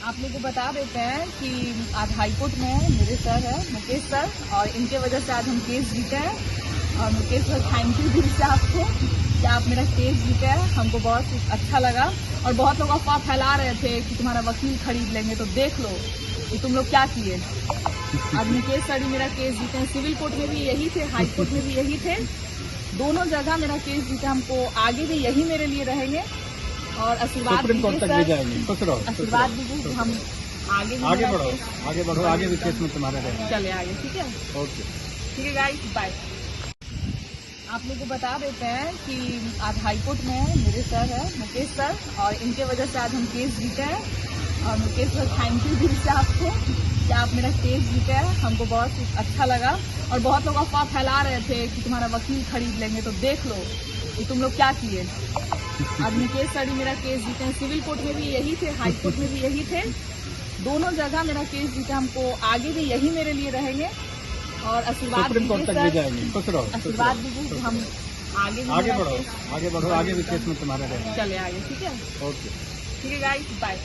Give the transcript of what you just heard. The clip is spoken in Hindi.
आप लोग को बता देते हैं कि आज हाईकोर्ट में मेरे सर है मुकेश सर, और इनके वजह से आज हम केस जीते हैं। और मुकेश सर थैंक यू दिल से आपको कि आप मेरा केस जीते हैं। हमको बहुत अच्छा लगा। और बहुत लोग अफवाह फैला रहे थे कि तुम्हारा वकील खरीद लेंगे, तो देख लो कि तुम लोग क्या किए। आज मुकेश सर ही मेरा केस जीते हैं। सिविल कोर्ट में भी यही थे, हाई कोर्ट में भी यही थे, दोनों जगह मेरा केस जीते। हमको आगे भी यही मेरे लिए रहेंगे और आशीर्वाद दीजिए, आशीर्वाद दीजिए कि हम आगे बढ़ो, आगे भी केस में तुम्हारे रहेंगे। चले आगे, ठीक है, ओके, ठीक है गाइस, बाय। आप लोग को बता देते हैं कि आज हाईकोर्ट में मेरे सर है मुकेश सर, और इनके वजह से आज हम केस जीते हैं। और मुकेश सर थैंक यू दिल से आपको कि आप मेरा केस जीते हैं। हमको बहुत अच्छा लगा। और बहुत लोग अफवाह फैला रहे थे कि तुम्हारा वकील खरीद लेंगे, तो देख लो कि तुम लोग क्या किए। आज मुकेश सर ही मेरा केस जीते हैं। सिविल कोर्ट में भी यही थे, हाई कोर्ट में भी यही थे, दोनों जगह मेरा केस जीते। हमको आगे भी यही मेरे लिए रहेंगे और आशीर्वाद दीजिए सर, आशीर्वाद दीजिए कि हम आगे बढ़ो, आगे भी केस में तुम्हारे रहेंगे। चले आगे, ठीक है, ओके, ठीक है गाइस, बाय।